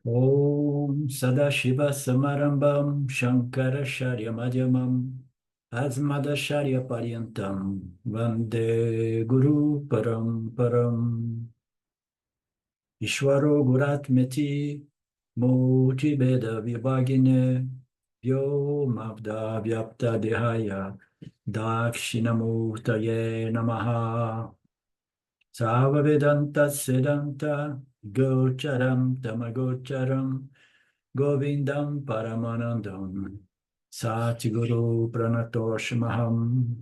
Om Sadashiva Samarambam Shankara Sharya Madhyamam Asmada Sharya Paryantam Vande Guru Paramparam Ishwaro Guratmeti Moti Beda Vibhagine Vyomabda Vyapta Dehaya Dakshinamurtaye Namaha Sava Vedanta Siddhanta Gocharam Tamagocharam Govindam Paramanandam Satiguru Pranatoshmaham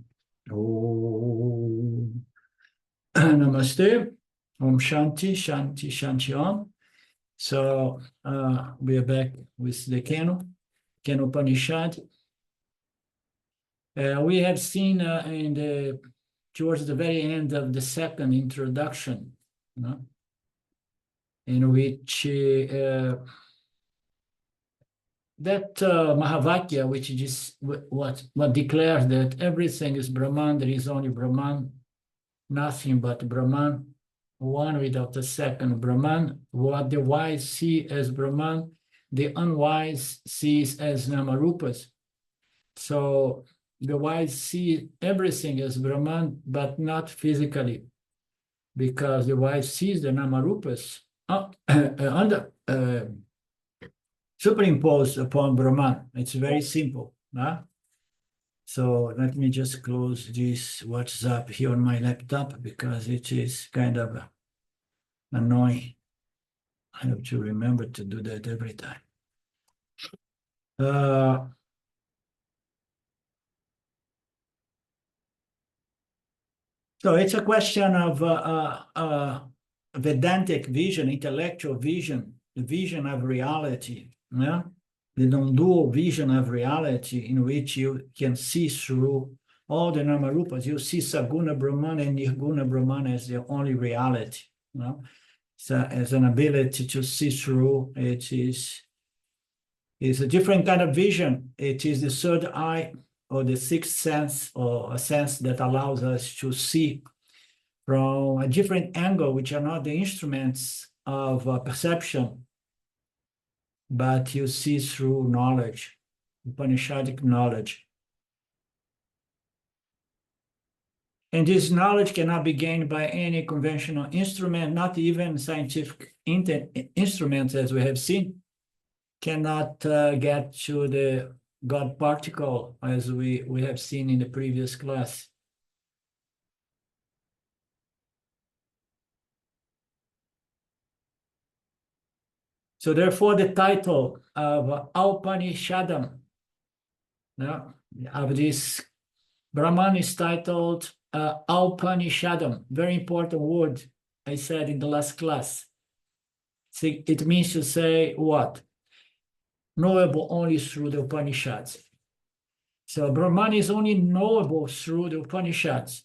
Om Namaste Om Shanti Shanti Shanti Om. So we are back with the Kenupanishad. We have seen towards the very end of the second introduction, in which that Mahavakya, which is what declares that everything is Brahman, there is only Brahman, nothing but Brahman, one without the second Brahman. What the wise see as Brahman, the unwise sees as Namarupas. So the wise see everything as Brahman, but not physically, because the wise sees the Namarupas superimposed upon Brahman. It's very simple. So let me just close this WhatsApp here on my laptop because it is kind of annoying. I have to remember to do that every time. So it's a question of Vedantic vision, intellectual vision, the vision of reality. The non-dual vision of reality, in which you can see through all the Namarupas. You see Saguna Brahman and Nirguna Brahman as the only reality. So as an ability to see through, it is a different kind of vision. It is the third eye, or the sixth sense, or a sense that allows us to see from a different angle, which are not the instruments of perception, but you see through knowledge, Upanishadic knowledge. And this knowledge cannot be gained by any conventional instrument, not even scientific instruments, as we have seen, cannot get to the God particle, as we have seen in the previous class. So therefore, the title of Upanishadam, of this Brahman, is titled Upanishadam. Very important word, I said in the last class. See, it means to say what? Knowable only through the Upanishads. So Brahman is only knowable through the Upanishads.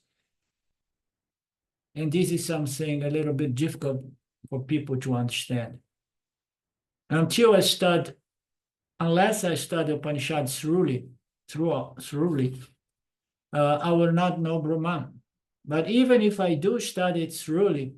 And this is something a little bit difficult for people to understand. Unless I study Upanishads thoroughly, I will not know Brahman. But even if I do study it thoroughly,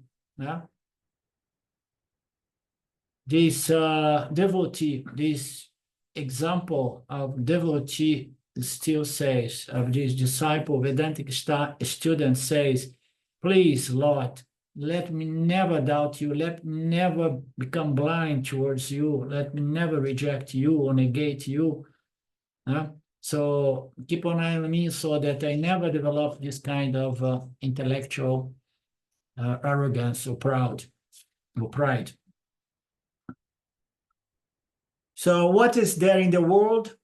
this devotee, this example of devotee still says, of this disciple, Vedantic student says, please, Lord, let me never doubt you. Let me never become blind towards you. Let me never reject you or negate you. So keep an eye on me so that I never develop this kind of intellectual arrogance or pride. So what is there in the world?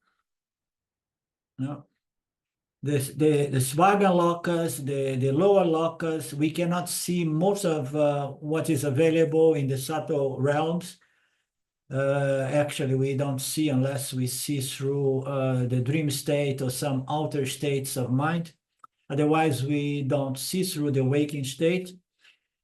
The Svaga lokas, the lower lokas, we cannot see most of what is available in the subtle realms. Actually, we don't see unless we see through the dream state or some outer states of mind. Otherwise, we don't see through the waking state.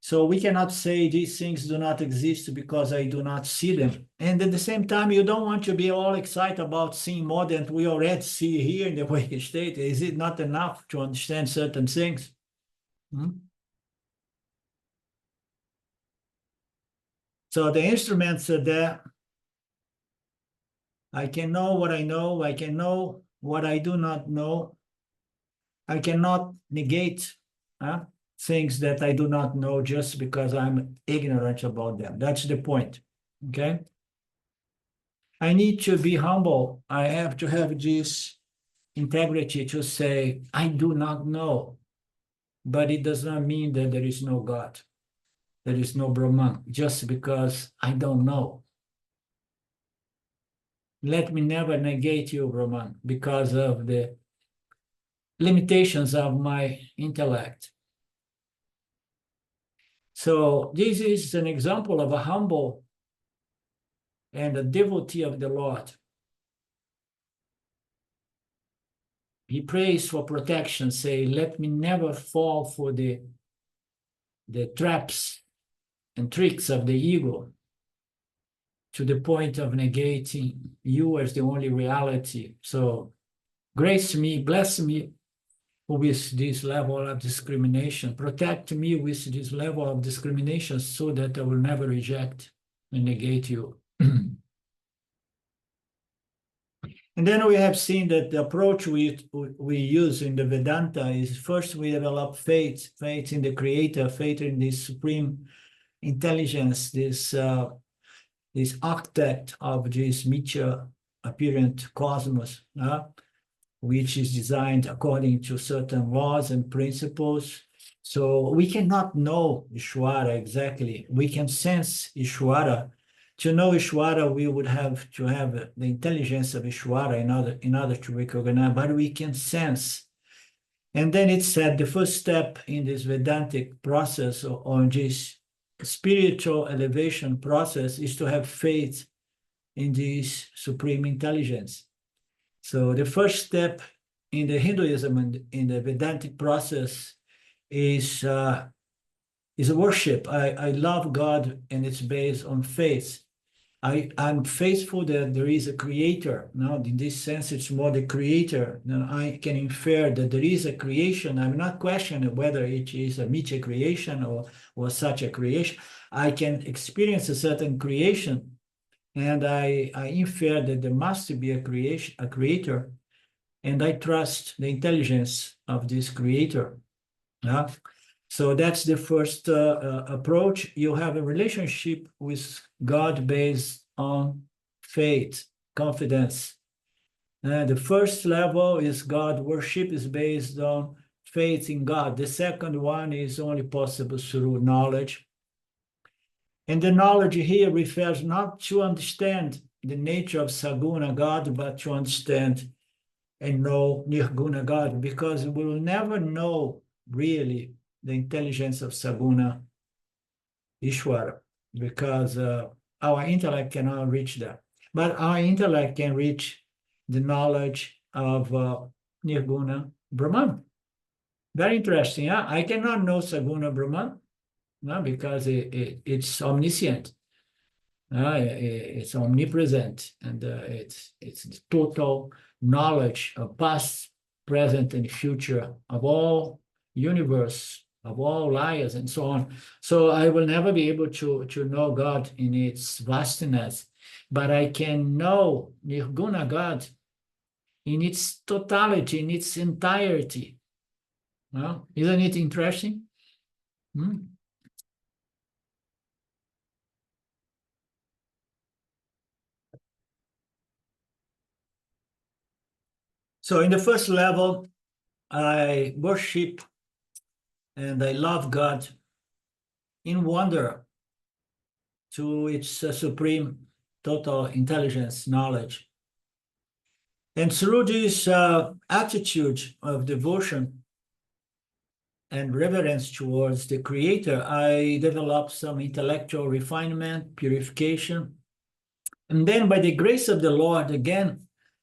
So we cannot say these things do not exist because I do not see them. And at the same time, you don't want to be all excited about seeing more than we already see here in the waking state. Is it not enough to understand certain things? So the instruments are there. I can know what I know. I can know what I do not know. I cannot negate things that I do not know just because I'm ignorant about them. That's the point, okay? I need to be humble. I have to have this integrity to say, I do not know, but it does not mean that there is no God, there is no Brahman, just because I don't know. Let me never negate you, Brahman, because of the limitations of my intellect. So this is an example of a humble and a devotee of the Lord. He prays for protection, say, let me never fall for the traps and tricks of the ego to the point of negating you as the only reality. So grace me, bless me with this level of discrimination, protect me with this level of discrimination so that I will never reject and negate you. And then we have seen that the approach we use in the Vedanta is first we develop faith in the Creator, faith in this supreme intelligence, this architect of this Mithya apparent cosmos, which is designed according to certain laws and principles. So we cannot know Ishvara exactly. We can sense Ishvara. To know Ishvara, we would have to have the intelligence of Ishvara in order to recognize, but we can sense. And then it said the first step in this Vedantic process on this spiritual elevation process is to have faith in this supreme intelligence. So the first step in the Hinduism and in the Vedantic process is a worship. I love God, and it's based on faith. I'm faithful that there is a creator. Now, in this sense, it's more the creator. Now, I can infer that there is a creation. I'm not questioning whether it is a Mithya creation or such a creation. I can experience a certain creation, and I infer that there must be a creator, and I trust the intelligence of this creator. Yeah? So that's the first approach. You have a relationship with God based on faith, confidence. The first level is God worship is based on faith in God. The second one is only possible through knowledge. And the knowledge here refers not to understand the nature of Saguna God, but to understand and know Nirguna God, because we will never know really the intelligence of Saguna Ishvara, because our intellect cannot reach that. But our intellect can reach the knowledge of Nirguna Brahman. Very interesting. Huh? I cannot know Saguna Brahman, no, because it's omniscient. It's omnipresent, and it's the total knowledge of past, present, and future of all universe, of all layers, and so on. So I will never be able to know God in its vastness, but I can know Nirguna God in its totality, in its entirety. Well, isn't it interesting? So in the first level, I worship and I love God in wonder to its supreme total intelligence, knowledge. And through this attitude of devotion and reverence towards the Creator, I develop some intellectual refinement, purification. And then by the grace of the Lord, again,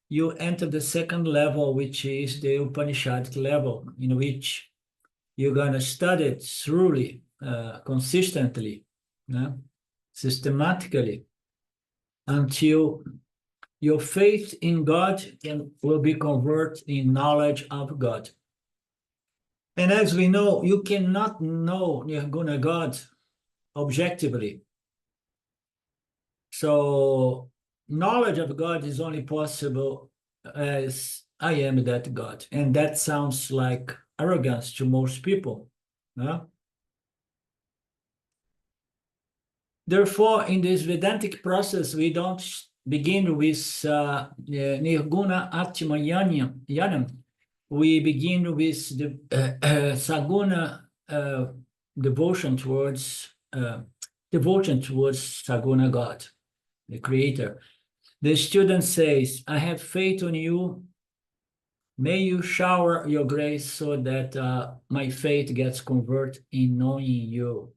you enter the second level, which is the Upanishad level, in which you're going to study it thoroughly, consistently, systematically, until your faith in God will be converted in knowledge of God. And as we know, you cannot know Nirguna God objectively. So knowledge of God is only possible as I am that God. And that sounds like arrogance to most people. Therefore, in this Vedantic process, we don't begin with Nirguna Atma Yanam. We begin with the Saguna devotion towards Saguna God, the Creator. The student says, I have faith on you. May you shower your grace so that my faith gets converted in knowing you,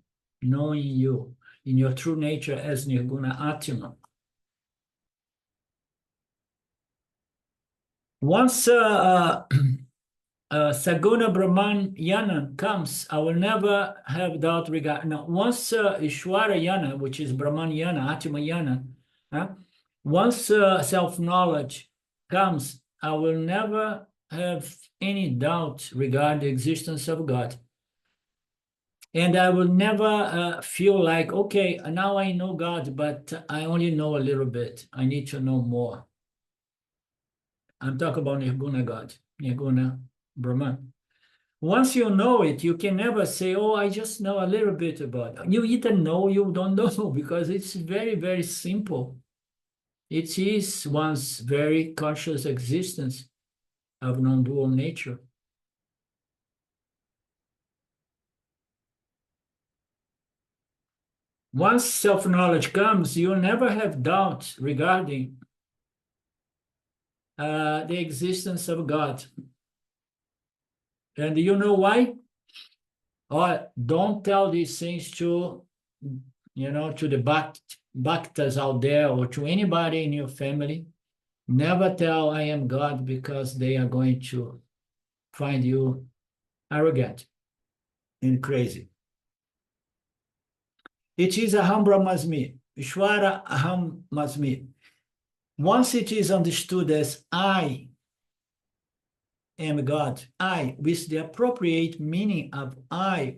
in your true nature as Nirguna Atma. Once Saguna Brahman Yana comes, I will never have doubt regarding. Now, once Ishwara Yana, which is Brahman Yana, Atma Yana, once self-knowledge comes, I will never have any doubt regarding the existence of God. And I will never feel like, okay, now I know God, but I only know a little bit. I need to know more. I'm talking about Nirguna God, Nirguna Brahman. Once you know it, you can never say, oh, I just know a little bit about it. You either know, you don't know, because it's very, very simple. It is one's very conscious existence of non-dual nature. Once self-knowledge comes, you'll never have doubt regarding the existence of God. And you know why? Or don't tell these things to, to the bhaktas out there or to anybody in your family. Never tell I am God, because they are going to find you arrogant and crazy. It is aham brahmasmi, Ishvara aham masmi. Once it is understood as I am God, I, with the appropriate meaning of I,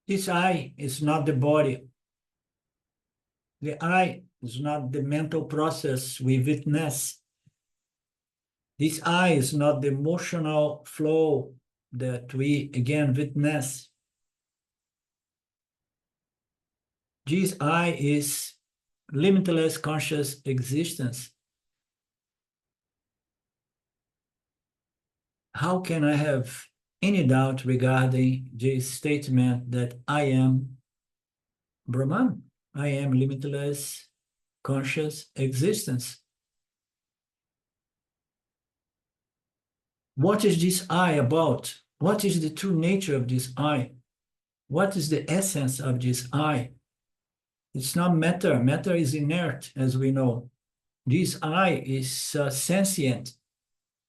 this I is not the body. The I is not the mental process we witness. This I is not the emotional flow that we again witness. This I is limitless conscious existence. How can I have any doubt regarding this statement that I am Brahman? I am limitless conscious existence. What is this I about? What is the true nature of this I? What is the essence of this I? It's not matter. Matter is inert, as we know. This I is sentient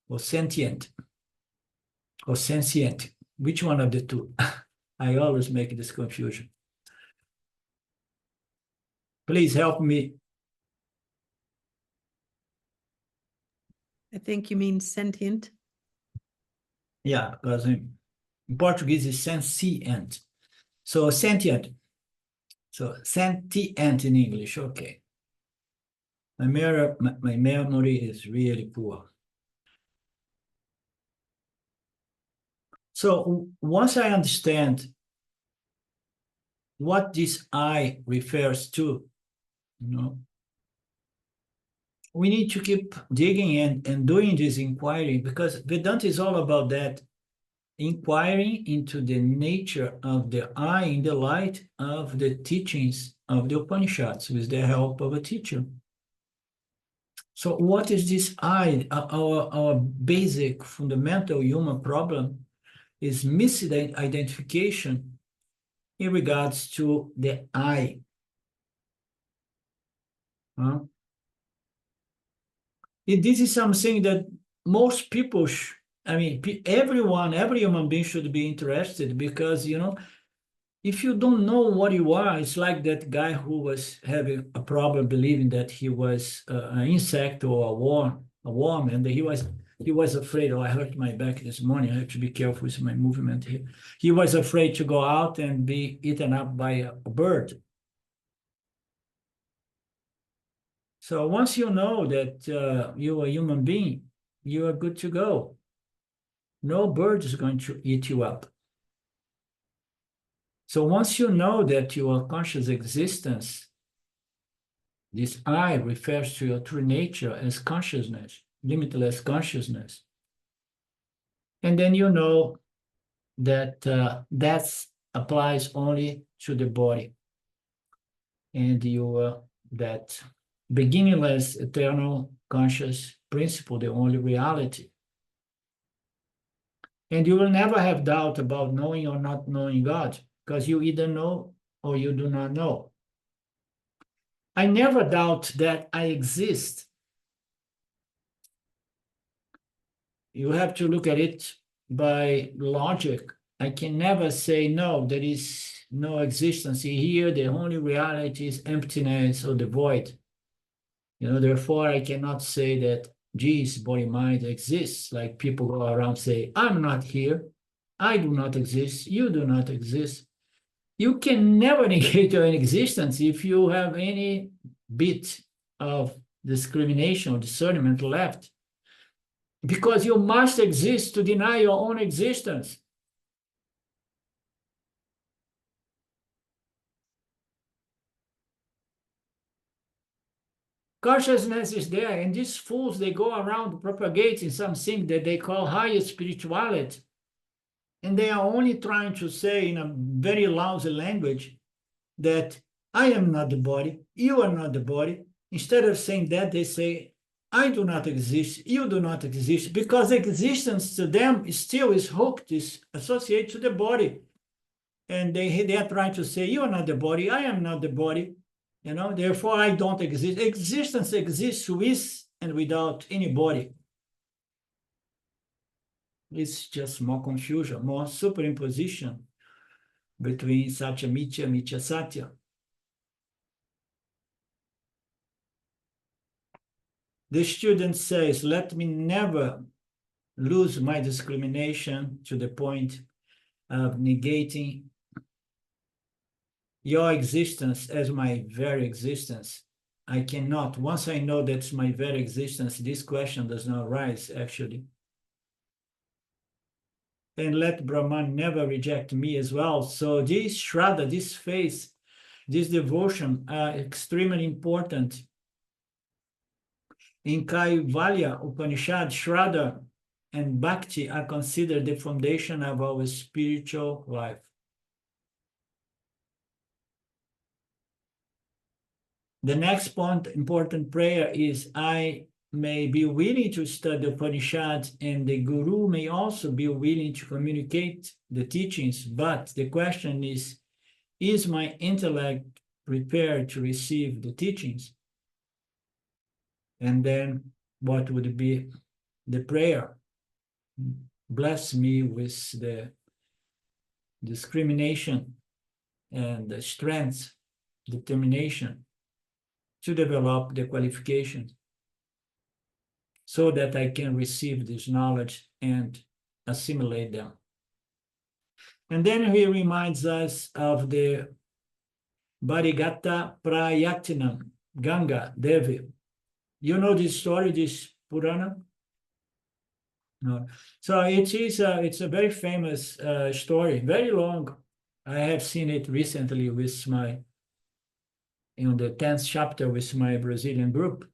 or sentient. Or sentient. Which one of the two? I always make this confusion. Please help me. I think you mean sentient. Yeah, because in Portuguese is sentient. So sentient. So sentient in English, okay. My memory is really poor. So once I understand what this I refers to, we need to keep digging and doing this inquiry, because Vedanta is all about that, inquiring into the nature of the I in the light of the teachings of the Upanishads with the help of a teacher. So what is this I? Our basic fundamental human problem is misidentification in regards to the I. This is something that most people, every human being should be interested, because, if you don't know what you are, it's like that guy who was having a problem believing that he was an insect or a worm, and he was he was afraid. Oh, I hurt my back this morning. I have to be careful with my movement here. He was afraid to go out and be eaten up by a bird. So once you know that you're a human being, you are good to go. No bird is going to eat you up. So once you know that your conscious existence, this I refers to your true nature as consciousness, limitless consciousness. And then you know that that applies only to the body. And you that beginningless, eternal, conscious principle, the only reality. And you will never have doubt about knowing or not knowing God, because you either know or you do not know. I never doubt that I exist. You have to look at it by logic. I can never say, no, there is no existence here. The only reality is emptiness or the void. Therefore, I cannot say that geez, body mind exists. Like people go around say, I'm not here. I do not exist. You do not exist. You can never negate your existence if you have any bit of discrimination or discernment left. Because you must exist to deny your own existence. Consciousness is there, and these fools, they go around propagating something that they call higher spirituality. And they are only trying to say in a very lousy language that I am not the body, you are not the body. Instead of saying that, they say, I do not exist, you do not exist, because existence to them still is hooked, is associated to the body. And they are trying to say, you are not the body, I am not the body, therefore I don't exist. Existence exists with and without any body. It's just more confusion, more superimposition between Satya Mithya, Mithya Satya. The student says, let me never lose my discrimination to the point of negating your existence as my very existence. I cannot. Once I know that's my very existence, this question does not arise, actually. And let Brahman never reject me as well. So this Shraddha, this faith, this devotion are extremely important. In Kaivalya Upanishad, Shraddha and Bhakti are considered the foundation of our spiritual life. The next point, important prayer is, I may be willing to study Upanishad, and the Guru may also be willing to communicate the teachings, but the question is my intellect prepared to receive the teachings? And then what would be the prayer? Bless me with the discrimination and the strength, determination to develop the qualifications so that I can receive this knowledge and assimilate them. And then he reminds us of the Bharigata Prayatinam, Ganga Devi. You know this story, this Purana? No. So it's a very famous story, very long. I have seen it recently with the 10th chapter with my Brazilian group.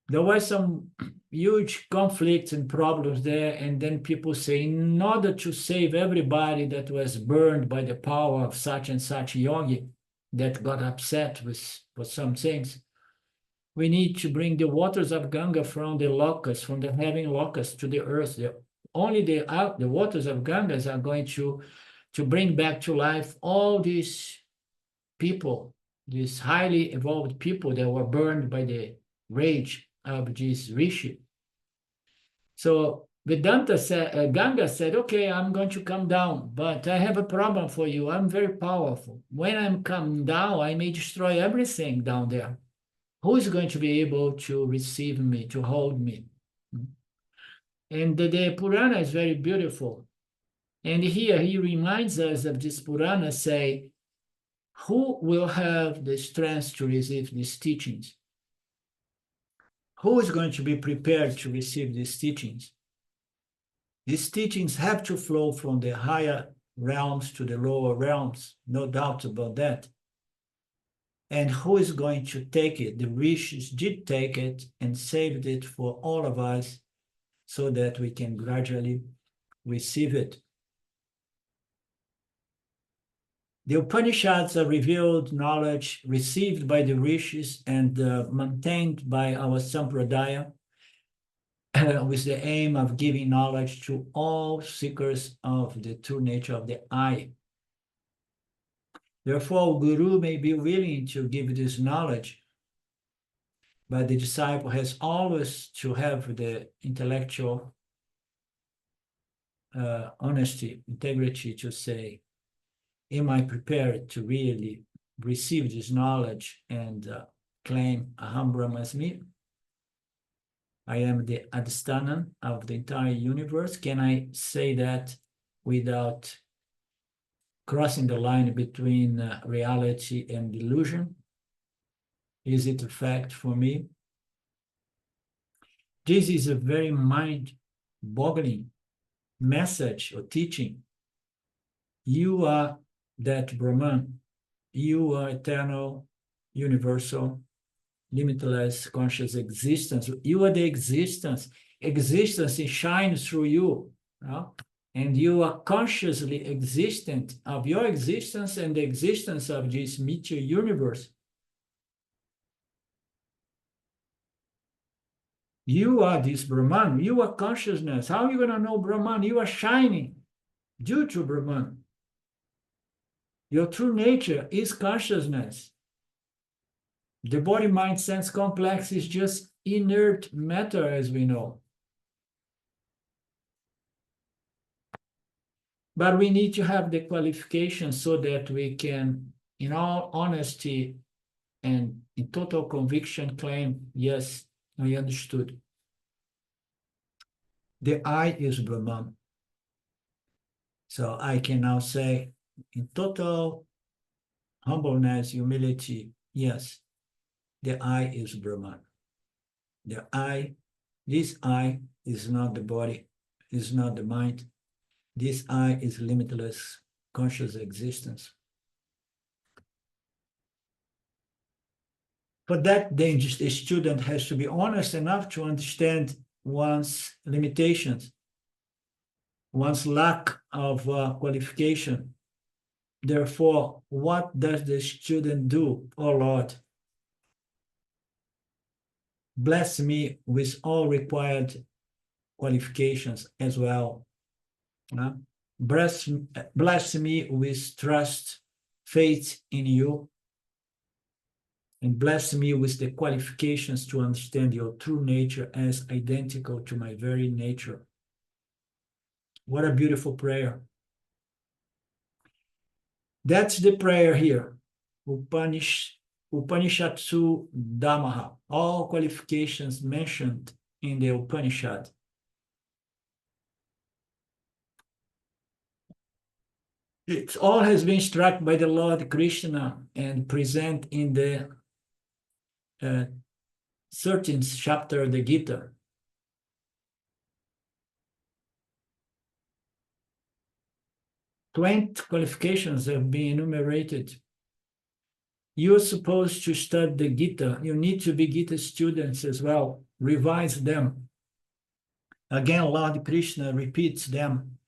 There was some huge conflicts and problems there, and then people say, in order to save everybody that was burned by the power of such and such yogi that got upset for some things, we need to bring the waters of Ganga from the locusts, from the heaven locusts to the earth. Only the waters of Gangas are going to bring back to life all these people, these highly evolved people that were burned by the rage of this rishi. So Vedanta said, Ganga said, okay, I'm going to come down, but I have a problem for you. I'm very powerful. When I'm coming down, I may destroy everything down there. Who is going to be able to receive me, to hold me? And the Purana is very beautiful. And here he reminds us of this Purana, say, who will have the strength to receive these teachings? Who is going to be prepared to receive these teachings? These teachings have to flow from the higher realms to the lower realms, no doubt about that. And who is going to take it? The rishis did take it and saved it for all of us so that we can gradually receive it. The Upanishads are revealed knowledge received by the rishis and maintained by our sampradāya with the aim of giving knowledge to all seekers of the true nature of the I. Therefore, Guru may be willing to give this knowledge, but the disciple has always to have the intellectual honesty, integrity to say, am I prepared to really receive this knowledge and claim Aham Brahmasmi? I am the Adhisthanan of the entire universe. Can I say that without crossing the line between reality and illusion? Is it a fact for me? This is a very mind-boggling message or teaching. You are that Brahman. You are eternal, universal, limitless conscious existence. You are the existence. Existence shines through you. And you are consciously existent of your existence and the existence of this meteor universe. You are this Brahman. You are consciousness. How are you going to know Brahman? You are shining due to Brahman. Your true nature is consciousness. The body-mind-sense complex is just inert matter, as we know. But we need to have the qualifications so that we can, in all honesty and in total conviction, claim, yes, I understood. The I is Brahman. So I can now say, in total humbleness, humility, yes, the I is Brahman. The I, this I is not the body, is not the mind. This I is limitless conscious existence. For that, the student has to be honest enough to understand one's limitations, one's lack of qualification. Therefore, what does the student do? Oh Lord, bless me with all required qualifications as well. Bless me with trust, faith in you, and bless me with the qualifications to understand your true nature as identical to my very nature. What a beautiful prayer. That's the prayer here. Upanishatsu Dhammaha, all qualifications mentioned in the Upanishad. It all has been struck by the Lord Krishna and present in the 13th chapter of the Gita. Twenty qualifications have been enumerated. You're supposed to study the Gita. You need to be Gita students as well. Revise them. Again, Lord Krishna repeats them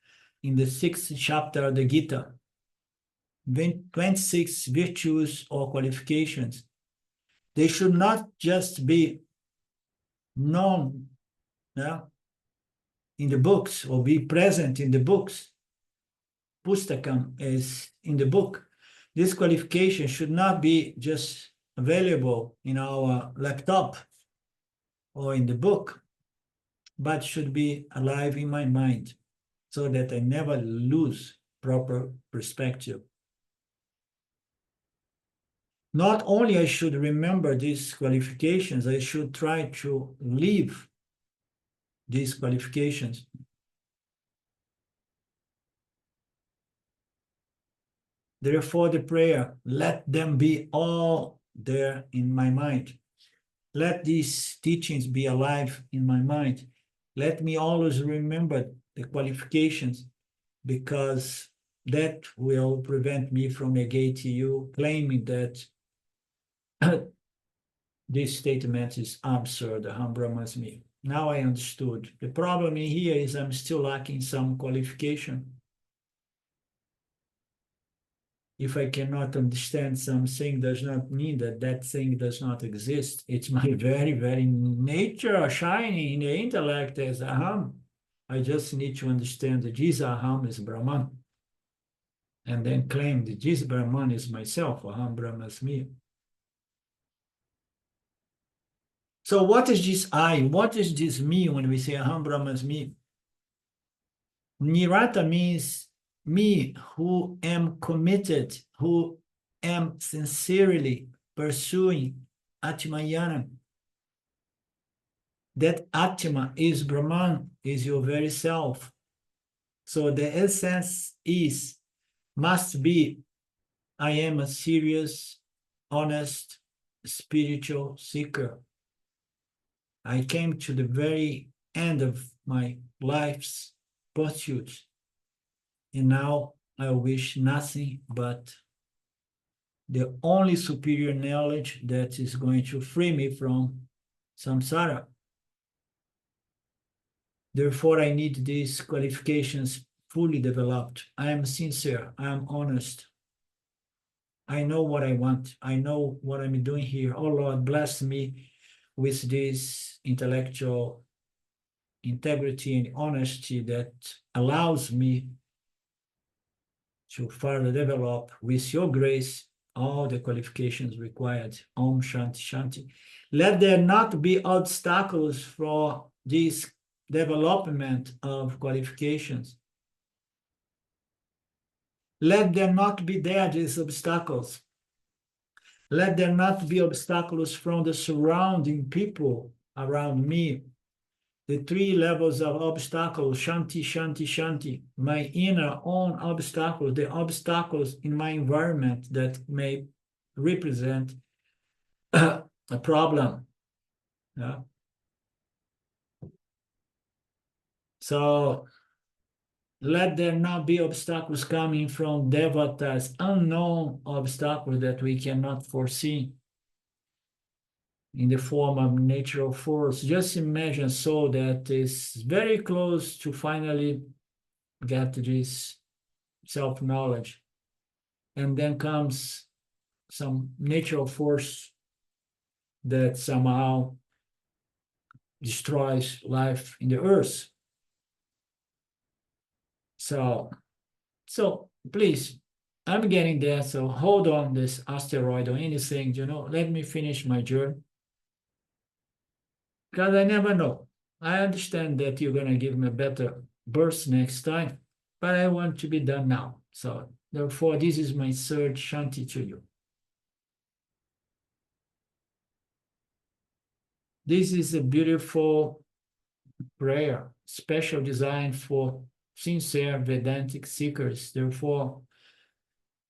in the 6th chapter of the Gita. 26 virtues or qualifications. They should not just be known in the books or be present in the books. Pustakam is in the book. This qualification should not be just available in our laptop or in the book, but should be alive in my mind so that I never lose proper perspective. Not only I should remember these qualifications, I should try to live these qualifications. Therefore, the prayer, let them be all there in my mind. Let these teachings be alive in my mind. Let me always remember the qualifications, because that will prevent me from negating you, claiming that this statement is absurd, Aham Brahmasmi. Now I understood. The problem in here is I'm still lacking some qualification. If I cannot understand something, does not mean that that thing does not exist. It's my very, very nature shining in the intellect as Aham. I just need to understand that this Aham is Brahman, and then claim that this Brahman is myself, Aham Brahmasmi. So what is this I? What is this me when we say Aham Brahmasmi? Nirata means me who am committed, who am sincerely pursuing Atmayana. That Atma is Brahman, is your very self. So the essence must be, I am a serious, honest, spiritual seeker. I came to the very end of my life's pursuit, and now I wish nothing but the only superior knowledge that is going to free me from samsara. Therefore, I need these qualifications fully developed. I am sincere, I am honest. I know what I want. I know what I'm doing here. Oh Lord, bless me with this intellectual integrity and honesty that allows me to further develop, with your grace, all the qualifications required. Om Shanti Shanti. Let there not be obstacles for this development of qualifications. Let there not be these obstacles. Let there not be obstacles from the surrounding people around me. The three levels of obstacles, Shanti, Shanti, Shanti, my inner own obstacles, the obstacles in my environment that may represent a problem. Yeah. So let there not be obstacles coming from devatas, unknown obstacles that we cannot foresee in the form of natural force. Just imagine a soul that is very close to finally get this self-knowledge, and then comes some natural force that somehow destroys life in the earth. So please, I'm getting there, so hold on this asteroid or anything, let me finish my journey. Because I never know. I understand that you're going to give me a better birth next time, but I want to be done now. So therefore, this is my third Shanti to you. This is a beautiful prayer, special designed for sincere Vedantic seekers. Therefore,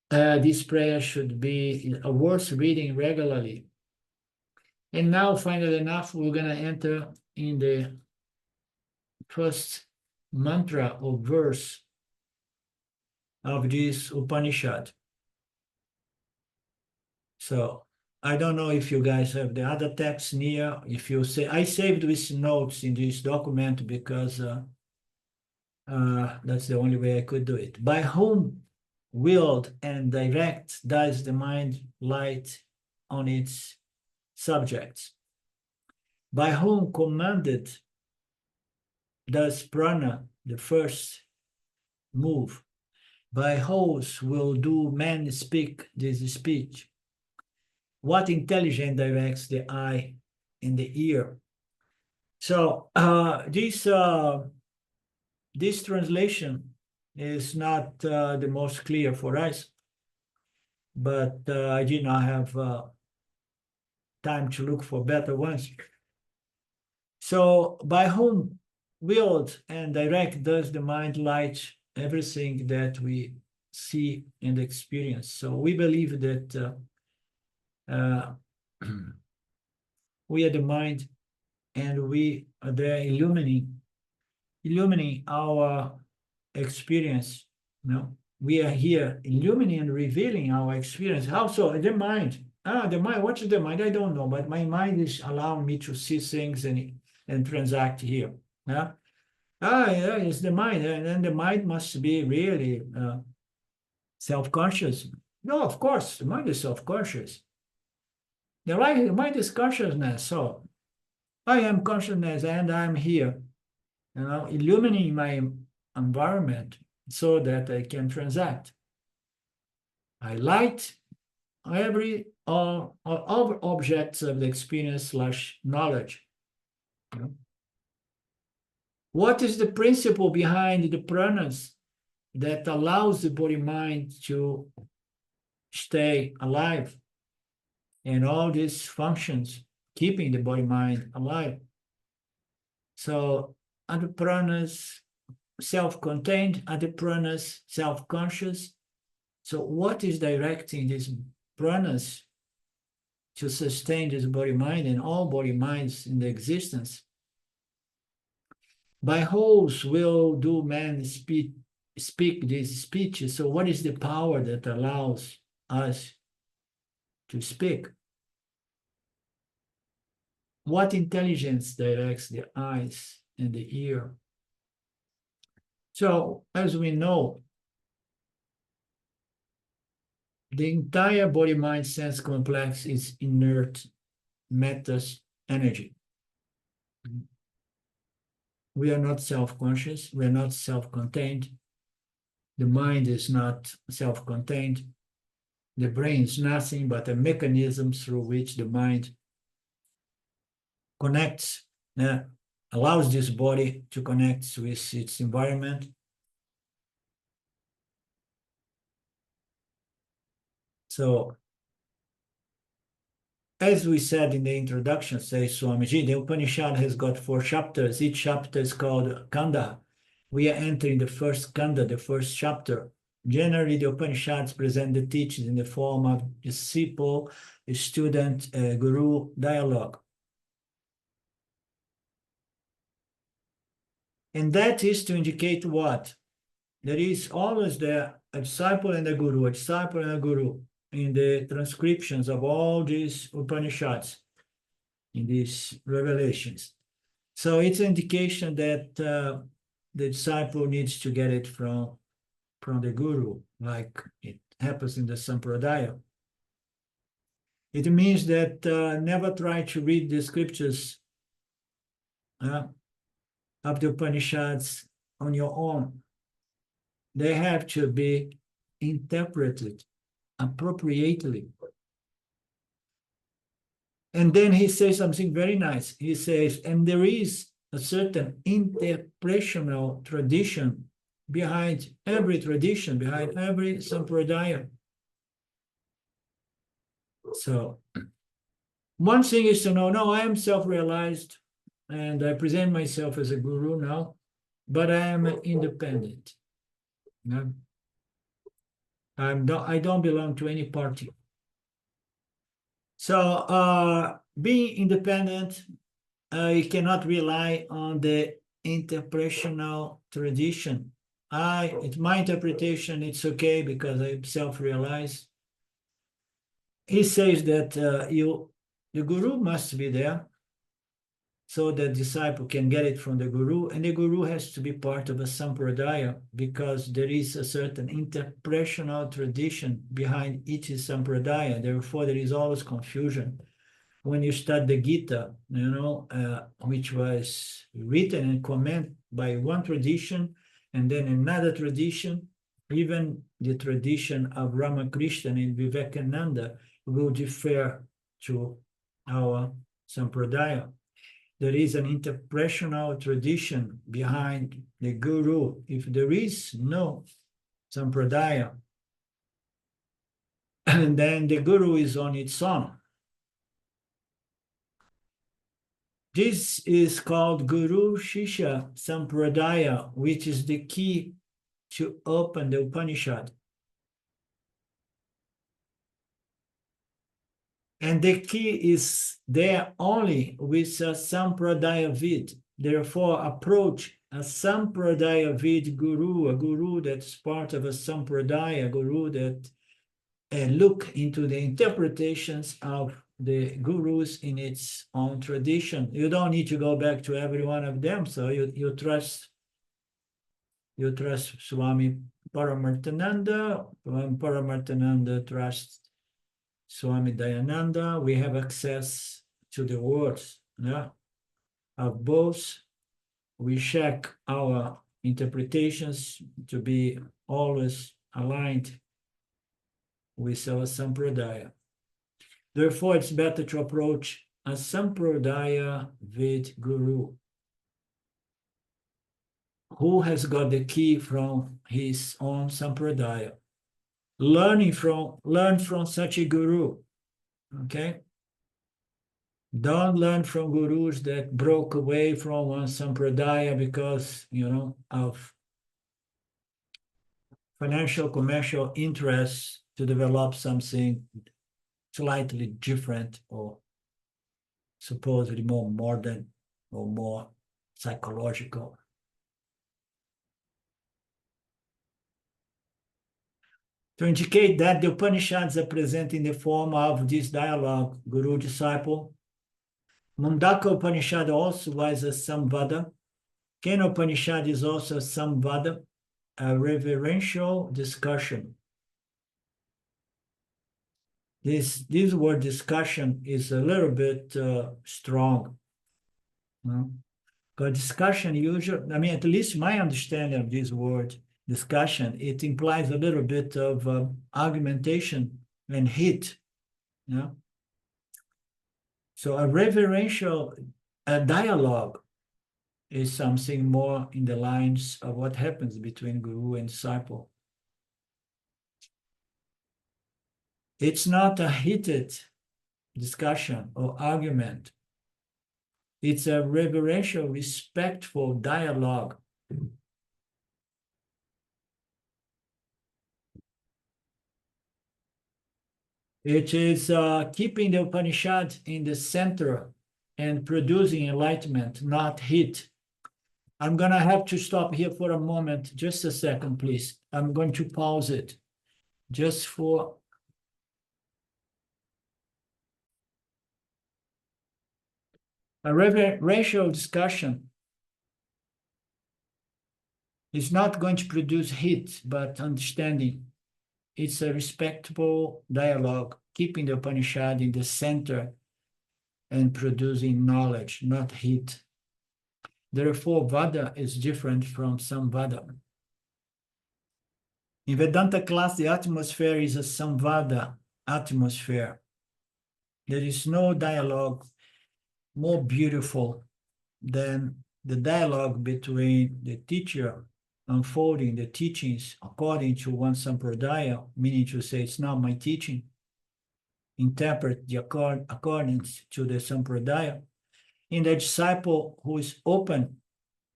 this prayer should be worth reading regularly. And now, finally enough, we're going to enter in the first mantra or verse of this Upanishad. So I don't know if you guys have the other text near. If you say, I saved with notes in this document because that's the only way I could do it. By whom willed and direct does the mind light on its subjects? By whom commanded does prana, the first, move? By whose will do men speak this speech? What intelligence directs the eye and the ear? So this translation is not the most clear for us, but I did not have time to look for better ones. So by whom willed and direct does the mind light everything that we see and experience. So we believe that we are the mind, and we are there illumining our experience. We are here illumining and revealing our experience. How so? The mind. The mind. What is the mind? I don't know, but my mind is allowing me to see things and transact here. Yeah. Yeah, it's the mind, and then the mind must be really self-conscious. No, of course, the mind is self-conscious. The mind is consciousness. So I am consciousness, and I'm here, illuminating my environment so that I can transact. I light all objects of the experience / knowledge. What is the principle behind the pranas that allows the body-mind to stay alive and all these functions, keeping the body-mind alive? So are the pranas self-contained? Are the pranas self-conscious? So what is directing these pranas to sustain this body-mind and all body-minds in the existence? By whose will do men speak these speeches? So what is the power that allows us to speak? What intelligence directs the eyes and the ear? So, as we know, the entire body-mind sense complex is inert matters energy. We are not self-conscious. We are not self-contained. The mind is not self-contained. The brain is nothing but a mechanism through which the mind connects, allows this body to connect with its environment. So, as we said in the introduction, says Swamiji, the Upanishad has got 4 chapters. Each chapter is called khaṇd. We are entering the first khaṇd, the first chapter. Generally, the Upanishads present the teachings in the form of disciple, student, guru dialogue. And that is to indicate what? There is always a disciple and a guru, a disciple and a guru in the transcriptions of all these Upanishads, in these revelations. So it's an indication that the disciple needs to get it from the guru, like it happens in the sampradāya. It means that never try to read the scriptures of the Upanishads on your own. They have to be interpreted appropriately. And then he says something very nice. He says, and there is a certain interpretational tradition behind every tradition, behind every sampradāya. So one thing is to know, no, I am self-realized and I present myself as a guru now, but I am independent. No? I don't belong to any party. So being independent, you cannot rely on the interpretational tradition. It's my interpretation, it's okay because I'm self-realized. He says that the guru must be there so the disciple can get it from the guru, and the guru has to be part of a sampradāya because there is a certain interpretational tradition behind each sampradāya. Therefore, there is always confusion. When you start the Gita, which was written and commented by one tradition and then another tradition, even the tradition of Ramakrishna and Vivekananda will differ to our sampradāya. There is an interpretational tradition behind the guru. If there is no sampradāya, and then the guru is on its own. This is called Guru Shishya Sampradaya, which is the key to open the Upanishad. And the key is there only with a Sampradaya Yavid. Therefore, approach a Sampradaya Yavid guru, a guru that's part of a Sampradaya, a guru that look into the interpretations of the gurus in its own tradition. You don't need to go back to every one of them, so you trust Swami Paramarthananda. Swami Paramarthananda trusts Swami Dayananda. We have access to the words, yeah, of both. We check our interpretations to be always aligned with our sampradaya. Therefore, it's better to approach a sampradāyavid guru who has got the key from his own sampradaya. Learn from such a guru, okay? Don't learn from gurus that broke away from one sampradaya because, of financial, commercial interests to develop something slightly different or supposedly more modern or more psychological. To indicate that the Upanishads are present in the form of this dialogue, guru-disciple. Mundaka Upanishad also was a samvada. Kenupanishad is also a samvada, a reverential discussion. This word discussion is a little bit strong. Because discussion usually, at least my understanding of this word discussion, it implies a little bit of argumentation and heat. So a reverential dialogue is something more in the lines of what happens between guru and disciple. It's not a heated discussion or argument. It's a reverential, respectful dialogue. It is keeping the Upanishad in the center and producing enlightenment, not heat. I'm going to have to stop here for a moment. Just a second, please. I'm going to pause it just for a reverential discussion. Is not going to produce heat, but understanding. It's a respectable dialogue, keeping the Upanishad in the center and producing knowledge, not heat. Therefore, Vada is different from Samvada. In Vedanta class, the atmosphere is a Samvada atmosphere. There is no dialogue more beautiful than the dialogue between the teacher unfolding the teachings according to one sampradaya, meaning to say, it's not my teaching. Interpret the accordance to the sampradaya. In the disciple who is open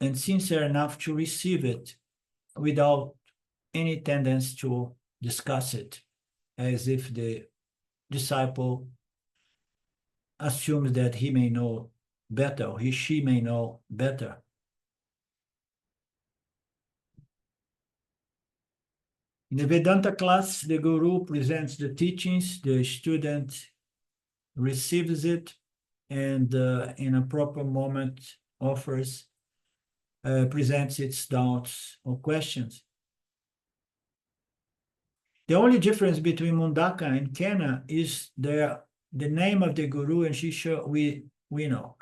and sincere enough to receive it without any tendency to discuss it, as if the disciple assumes that he may know better, or she may know better. In the Vedanta class, the guru presents the teachings, the student receives it, and in a proper moment presents its doubts or questions. The only difference between Mundaka and Kena is the name of the guru and Shishya we know.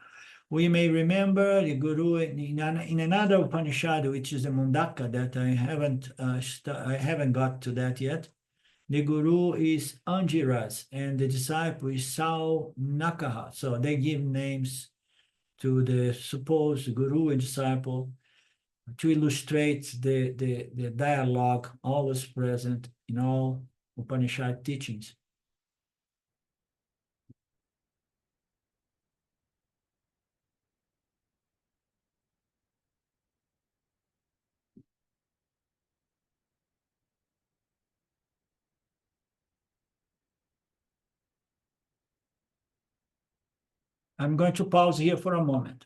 We may remember the guru in another Upanishad, which is the Mundaka, that I haven't got to that yet. The guru is Angiras and the disciple is Saunakaha. So they give names to the supposed guru and disciple to illustrate the dialogue always present in all Upanishad teachings. I'm going to pause here for a moment.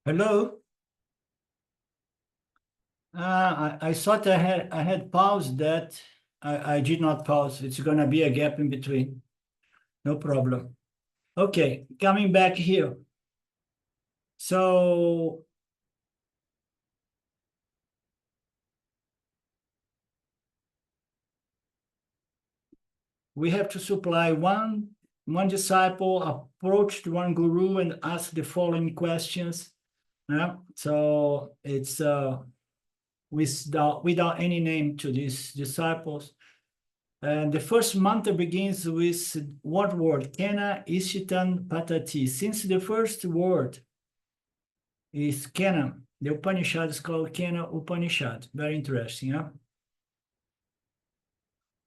Hello? I thought I had paused that. I did not pause. It's gonna be a gap in between. No problem. Okay, coming back here. So we have to supply one disciple approached one guru and ask the following questions. Yeah, so it's without any name to these disciples. And the first mantra begins with what word? Kena Ishitan Patati. Since the first word is Kena, the Upanishad is called Kena Upanishad. Very interesting, yeah?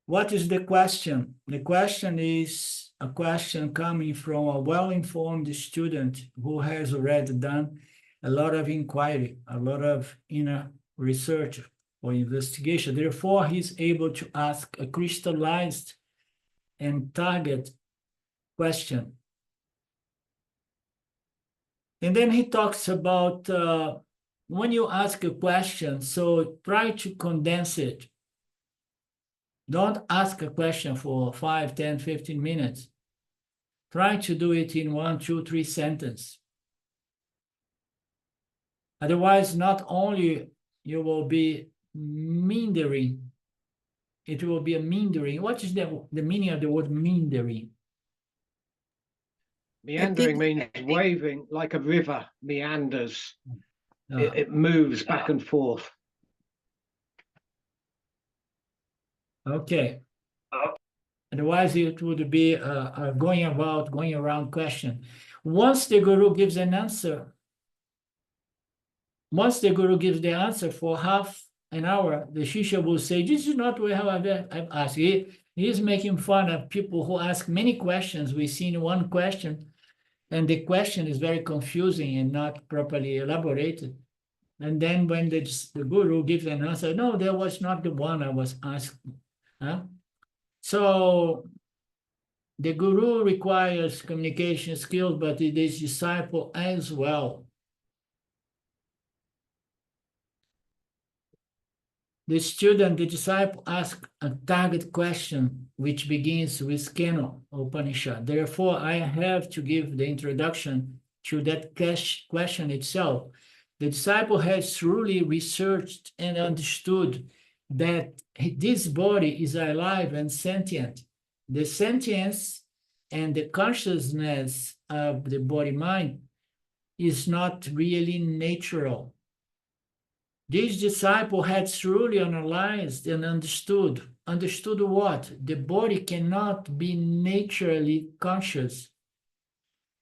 What is the question? The question is a question coming from a well-informed student who has already done a lot of inquiry, a lot of inner research or investigation. Therefore, he's able to ask a crystallized and target question. And then he talks about when you ask a question, so try to condense it. Don't ask a question for 5, 10, 15 minutes. Try to do it in 1, 2, 3 sentences. Otherwise, not only you will be meandering, it will be a meandering. What is the meaning of the word meandering? Meandering means waving, like a river meanders. It moves back and forth. Okay. Otherwise, it would be a going around question. Once the guru gives an answer, once the guru gives the answer for half an hour, the Shishya will say, this is not what I've asked. He is making fun of people who ask many questions. We've seen one question and the question is very confusing and not properly elaborated. And then when the guru gives an answer, no, that was not the one I was asking. Huh? So the guru requires communication skills, but it is disciple as well. The student, the disciple, asks a target question, which begins with Kenupanishad. Therefore, I have to give the introduction to that question itself. The disciple has truly researched and understood that this body is alive and sentient. The sentience and the consciousness of the body-mind is not really natural. This disciple had truly analyzed and understood what? The body cannot be naturally conscious.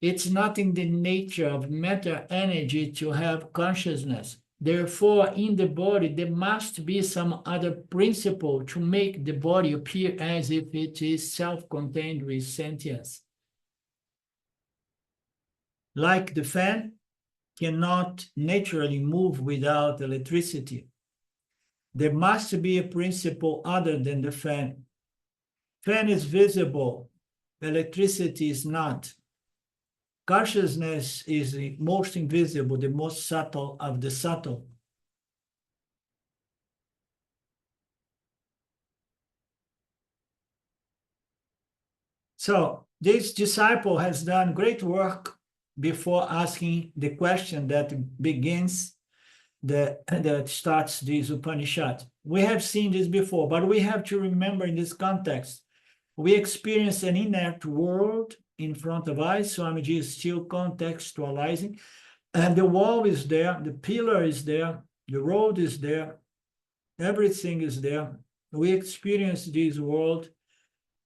It's not in the nature of matter energy to have consciousness. Therefore, in the body, there must be some other principle to make the body appear as if it is self-contained with sentience. Like the fan cannot naturally move without electricity. There must be a principle other than the fan. Fan is visible, electricity is not. Consciousness is the most invisible, the most subtle of the subtle. So this disciple has done great work before asking the question that begins, that starts this Upanishad. We have seen this before, but we have to remember in this context, we experience an inert world in front of us. Swamiji is still contextualizing, and the wall is there, the pillar is there, the road is there, everything is there. We experience this world.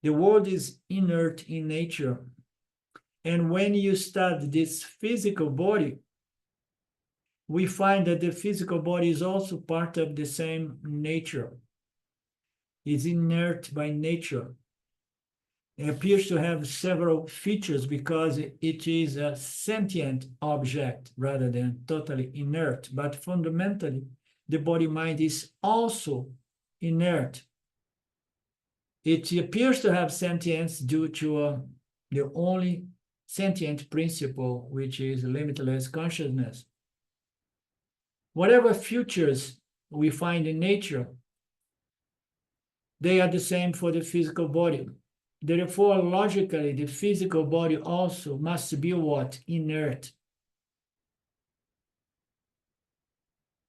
The world is inert in nature. And when you study this physical body, we find that the physical body is also part of the same nature. It's inert by nature. It appears to have several features because it is a sentient object rather than totally inert. But fundamentally, the body-mind is also inert. It appears to have sentience due to the only sentient principle, which is limitless consciousness. Whatever features we find in nature, they are the same for the physical body. Therefore, logically, the physical body also must be what? Inert.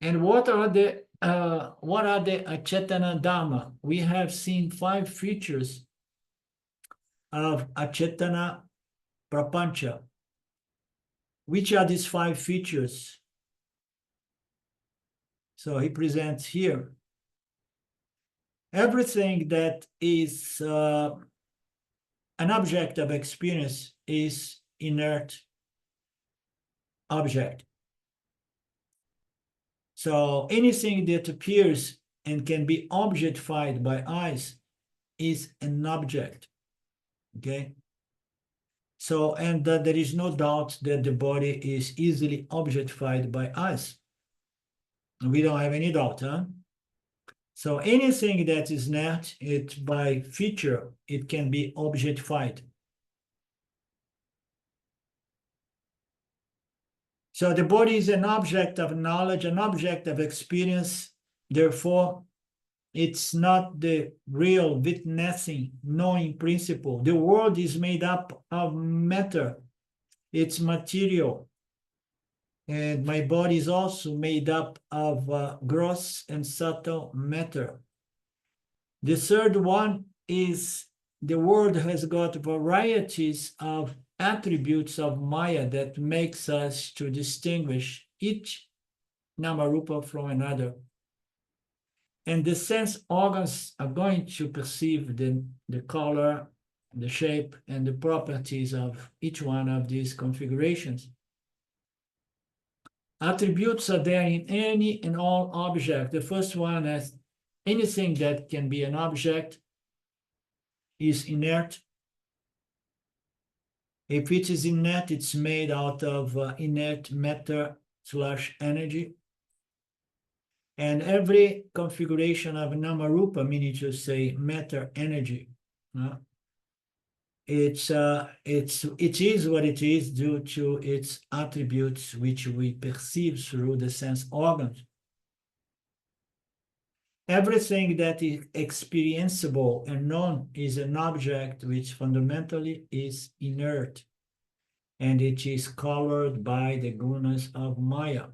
And what are the achetana dhamma? We have seen 5 features of achetana prapancha. Which are these 5 features? So he presents here. Everything that is an object of experience is inert object. So anything that appears and can be objectified by eyes is an object, okay? So, and there is no doubt that the body is easily objectified by us. We don't have any doubt, huh? So anything that is not, it by feature, it can be objectified. So the body is an object of knowledge, an object of experience. Therefore, it's not the real witnessing, knowing principle. The world is made up of matter. It's material. And my body is also made up of gross and subtle matter. The third one is the world has got varieties of attributes of Maya that makes us to distinguish each Namarupa from another. And the sense organs are going to perceive the color, the shape, and the properties of each one of these configurations. Attributes are there in any and all object. The first one is anything that can be an object is inert. If it is inert, it's made out of inert matter/energy. And every configuration of Namarupa, meaning to say matter energy, it is what it is due to its attributes, which we perceive through the sense organs. Everything that is experienceable and known is an object which fundamentally is inert, and it is colored by the gunas of Maya,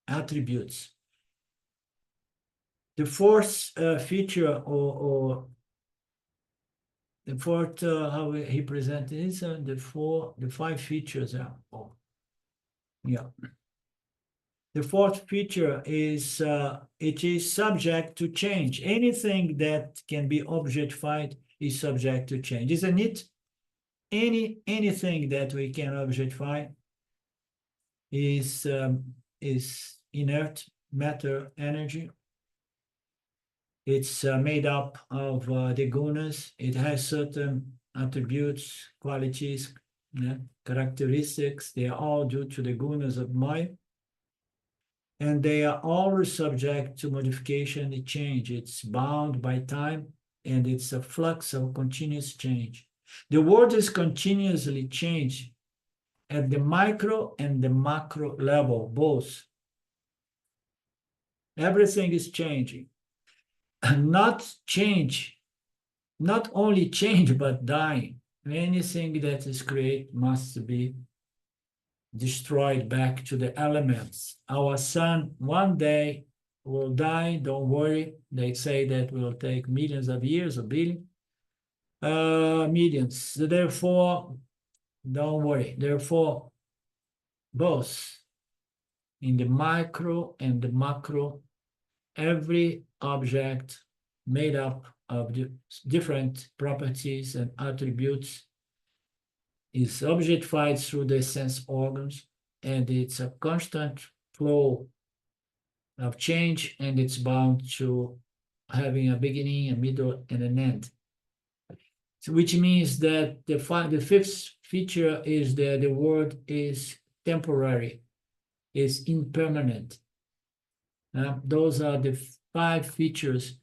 attributes. The fourth feature, or the fourth, how he presented is the five features. Yeah. The fourth feature is it is subject to change. Anything that can be objectified is subject to change, isn't it? Anything that we can objectify is inert matter energy. It's made up of the gunas. It has certain attributes, qualities, characteristics. They are all due to the gunas of Maya. And they are always subject to modification and change. It's bound by time, and it's a flux of continuous change. The world is continuously changed at the micro and the macro level, both. Everything is changing. Not only change, but dying. Anything that is created must be destroyed back to the elements. Our sun one day will die, don't worry. They say that will take millions of years, or billions, millions. Therefore, don't worry. Therefore, both in the micro and the macro, every object made up of different properties and attributes is objectified through the sense organs, and it's a constant flow of change, and it's bound to having a beginning, a middle, and an end. So, which means that the fifth feature is that the world is temporary, is impermanent. Those are the five features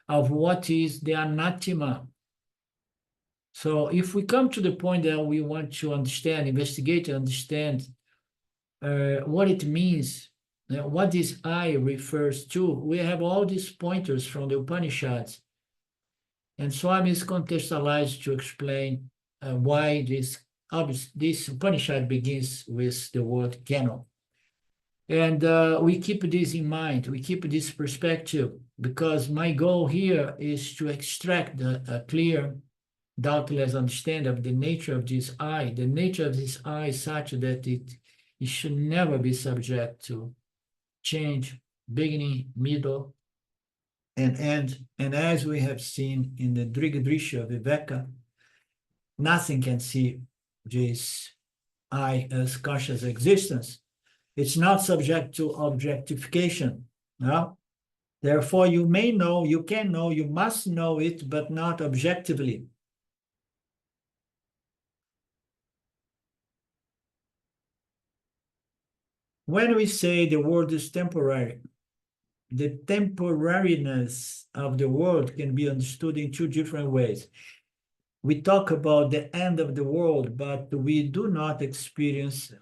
of what is the anatima. So if we come to the point that we want to understand, investigate, and understand what it means, what this I refers to, we have all these pointers from the Upanishads. And Swami is contextualized to explain why this Upanishad begins with the word Kenu. And we keep this in mind, we keep this perspective, because my goal here is to extract a clear, doubtless understanding of the nature of this I. The nature of this I is such that it should never be subject to change, beginning, middle, and end. And as we have seen in the Drigadrisha Viveka, nothing can see this I as conscious existence. It's not subject to objectification. No? Therefore, you may know, you can know, you must know it, but not objectively. When we say the world is temporary, the temporariness of the world can be understood in two different ways. We talk about the end of the world, but we do not experience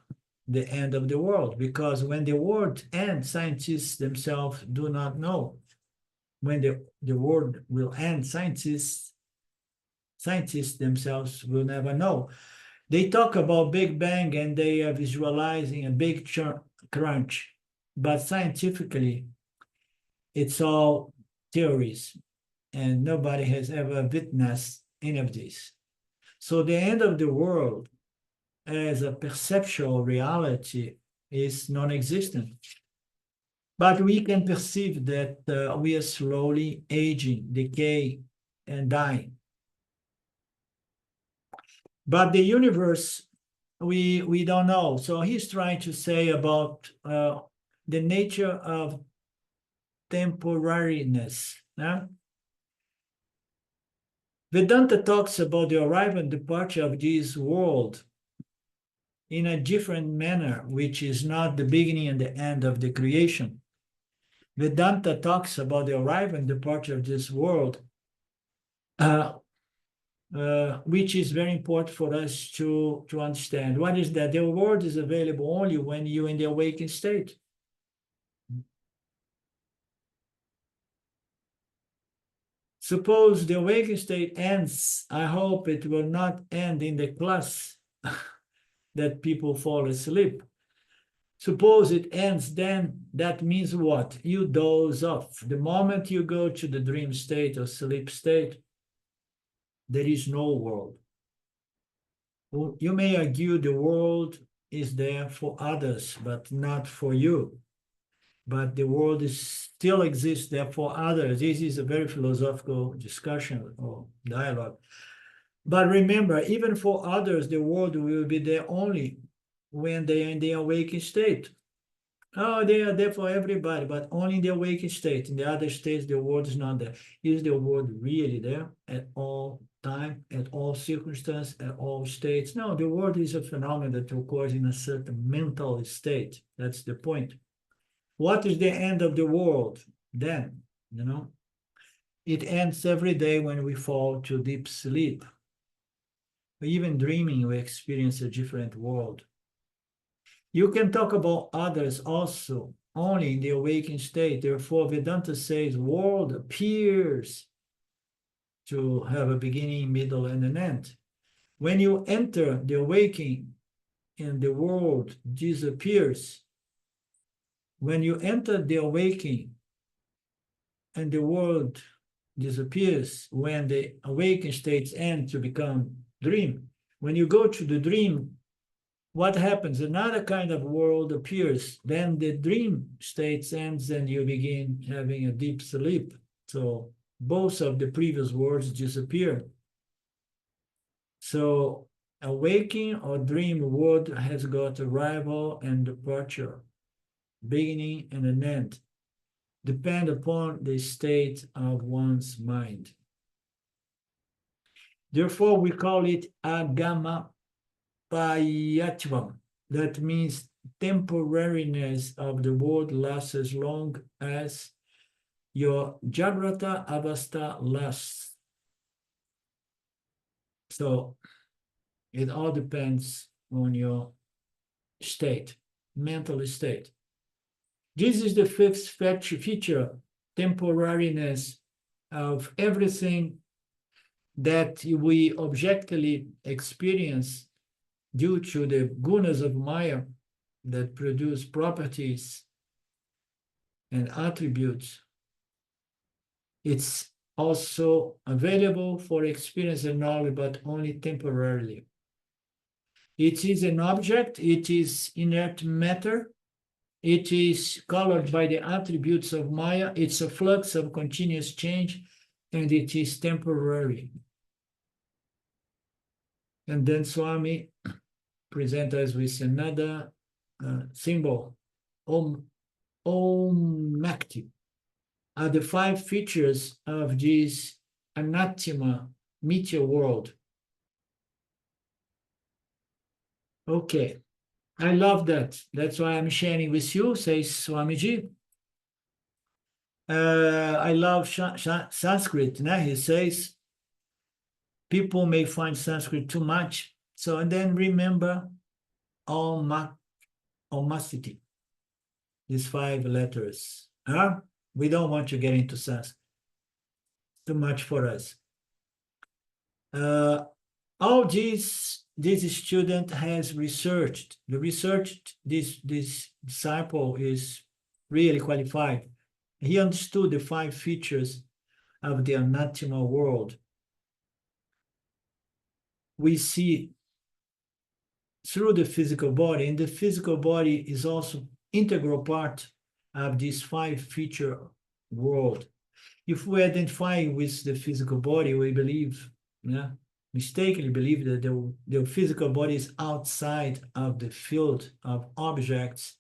the end of the world, because when the world ends, scientists themselves do not know. When the world will end, scientists themselves will never know. They talk about Big Bang and they are visualizing a big crunch, but scientifically, it's all theories, and nobody has ever witnessed any of this. So the end of the world as a perceptual reality is non-existent. But we can perceive that we are slowly aging, decaying, and dying. But the universe, we don't know. So he's trying to say about the nature of temporariness. Vedanta talks about the arrival and departure of this world in a different manner, which is not the beginning and the end of the creation. Vedanta talks about the arrival and departure of this world, which is very important for us to understand. What is that? The world is available only when you're in the awakened state. Suppose the awakened state ends, I hope it will not end in the class that people fall asleep. Suppose it ends, then that means what? You doze off. The moment you go to the dream state or sleep state, there is no world. You may argue the world is there for others, but not for you. But the world still exists there for others. This is a very philosophical discussion or dialogue. But remember, even for others, the world will be there only when they are in the awakened state. Oh, they are there for everybody, but only in the awakened state. In the other states, the world is not there. Is the world really there at all time, at all circumstances, at all states? No, the world is a phenomenon that occurs in a certain mental state. That's the point. What is the end of the world then? You know, it ends every day when we fall to deep sleep. Even dreaming, we experience a different world. You can talk about others also, only in the awakened state. Therefore, Vedanta says world appears to have a beginning, middle, and an end. When you enter the awakening and the world disappears, when you enter the awakening and the world disappears, when the awakened states end to become dream, when you go to the dream, what happens? Another kind of world appears. Then the dream state ends and you begin having a deep sleep. So both of the previous worlds disappear. So a waking or dream world has got arrival and departure, beginning and an end, depend upon the state of one's mind. Therefore, we call it agama payatvam. That means temporariness of the world lasts as long as your Jagrata Avastha lasts. So it all depends on your state, mental state. This is the fifth feature, temporariness of everything that we objectively experience due to the gunas of Maya that produce properties and attributes. It's also available for experience and knowledge, but only temporarily. It is an object, it is inert matter, it is colored by the attributes of Maya, it's a flux of continuous change, and it is temporary. And then Swami presents us with another symbol, Om Makti, are the five features of this anathema meteor world. Okay, I love that. That's why I'm sharing with you, says Swamiji. I love Sanskrit. Now he says, people may find Sanskrit too much. So, and then remember Omacity, these five letters. We don't want to get into Sanskrit. Too much for us. All this student has researched. This disciple is really qualified. He understood the five features of the anathema world. We see through the physical body, and the physical body is also integral part of this five-feature world. If we identify with the physical body, we believe, mistakenly believe that the physical body is outside of the field of objects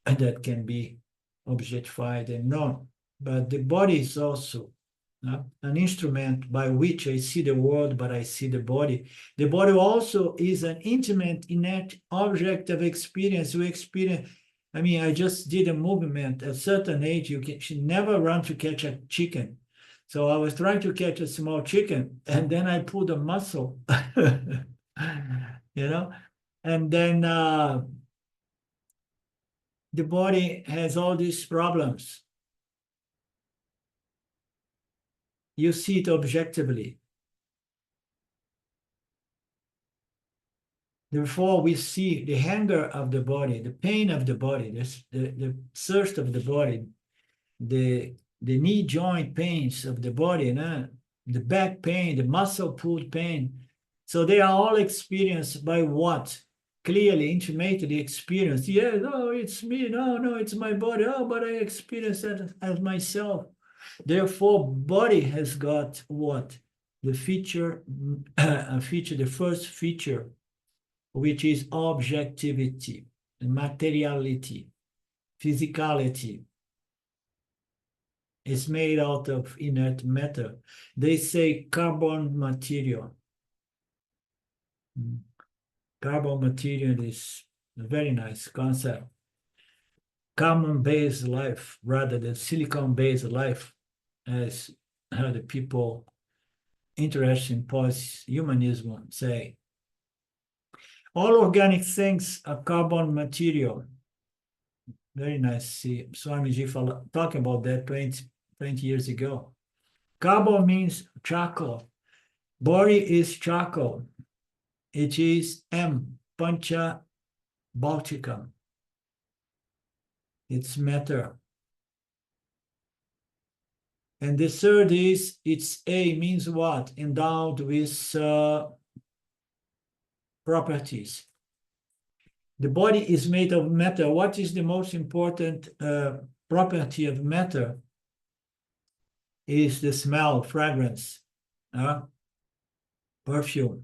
that can be objectified and known. But the body is also an instrument by which I see the world, but I see the body. The body also is an intimate, inert object of experience. We experience, I mean, I just did a movement. At a certain age, you should never run to catch a chicken. So I was trying to catch a small chicken, and then I pulled a muscle, you know, and then the body has all these problems. You see it objectively. Therefore, we see the hunger of the body, the pain of the body, the thirst of the body, the knee joint pains of the body, the back pain, the muscle pulled pain. So they are all experienced by what? Clearly, intimately experienced. Yes, oh, it's me. No, it's my body. Oh, but I experience that as myself. Therefore, body has got what? The feature, the first feature, which is objectivity, materiality, physicality. It's made out of inert matter. They say carbon material. Carbon material is a very nice concept. Carbon-based life rather than silicon-based life, as the people interested in post-humanism say. All organic things are carbon material. Very nice. See, Swamiji talking about that 20 years ago. Carbon means charcoal. Body is charcoal. It is Pancha Bhautikam. It's matter. And the third is, it's A means what? Endowed with properties. The body is made of matter. What is the most important property of matter? Is the smell, fragrance, perfume.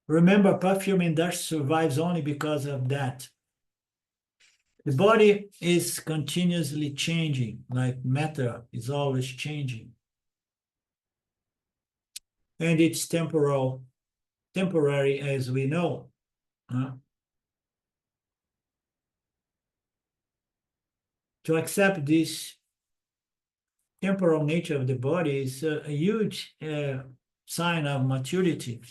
Remember, perfume and dust survives only because of that. The body is continuously changing, like matter is always changing. And it's temporary, as we know. To accept this temporal nature of the body is a huge sign of maturity.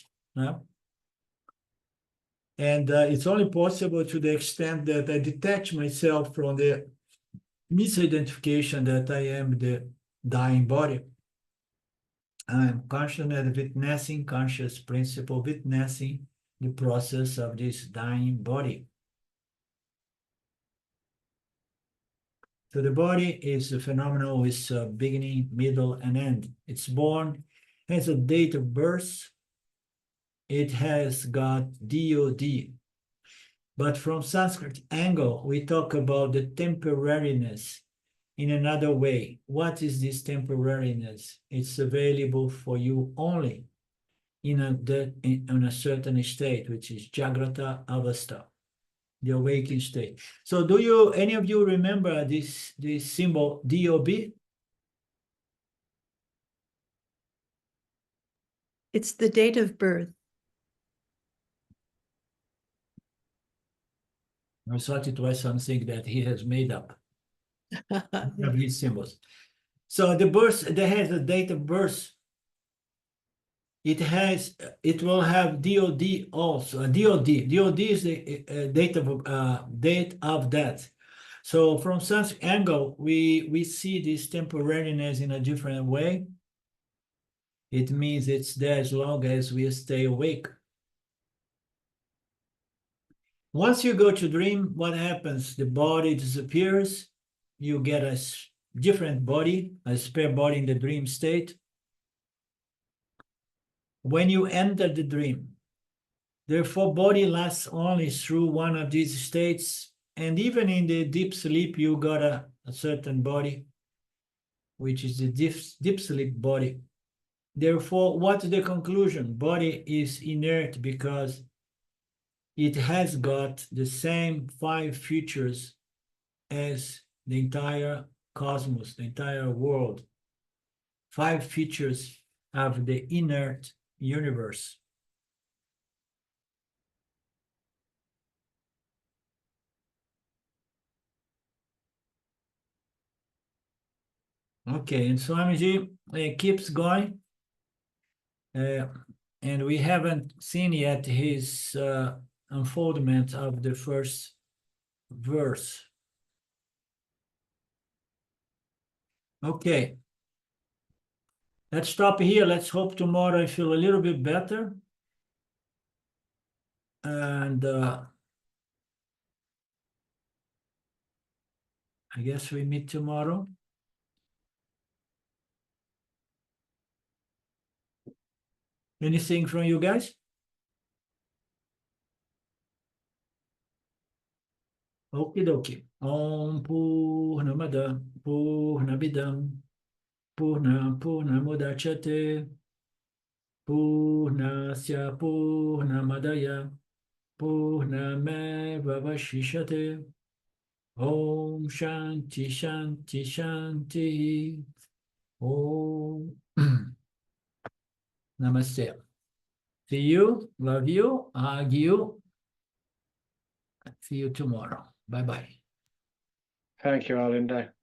And it's only possible to the extent that I detach myself from the misidentification that I am the dying body. I am conscious and witnessing, conscious principle, witnessing the process of this dying body. So the body is a phenomenon with a beginning, middle, and end. It's born, has a date of birth. It has got DOD. But from Sanskrit angle, we talk about the temporariness in another way. What is this temporariness? It's available for you only in a certain state, which is Jagrata Avastha, the awakened state. So do any of you remember this symbol DOB? It's the date of birth. I thought it was something that he has made up. Of his symbols. So the birth, that has a date of birth. It will have DOD also. DOD is the date of death. So from such angle, we see this temporariness in a different way. It means it's there as long as we stay awake. Once you go to dream, what happens? The body disappears. You get a different body, a spare body in the dream state. When you enter the dream, therefore, body lasts only through one of these states. And even in the deep sleep, you got a certain body, which is the deep sleep body. Therefore, what's the conclusion? Body is inert because it has got the same 5 features as the entire cosmos, the entire world. 5 features of the inert universe. Okay, and Swamiji keeps going. And we haven't seen yet his unfoldment of the first verse. Okay. Let's stop here. Let's hope tomorrow I feel a little bit better. And I guess we meet tomorrow. Anything from you guys? Okie dokie. Om Purnamada Purnamidam Purnamudachyate Purnasya Purnamadaya Purnameva Vashishate. Om Shanti Shanti Shanti. Om Namaste. See you, love you, hug you. See you tomorrow. Bye-bye. Thank you, Arlindo.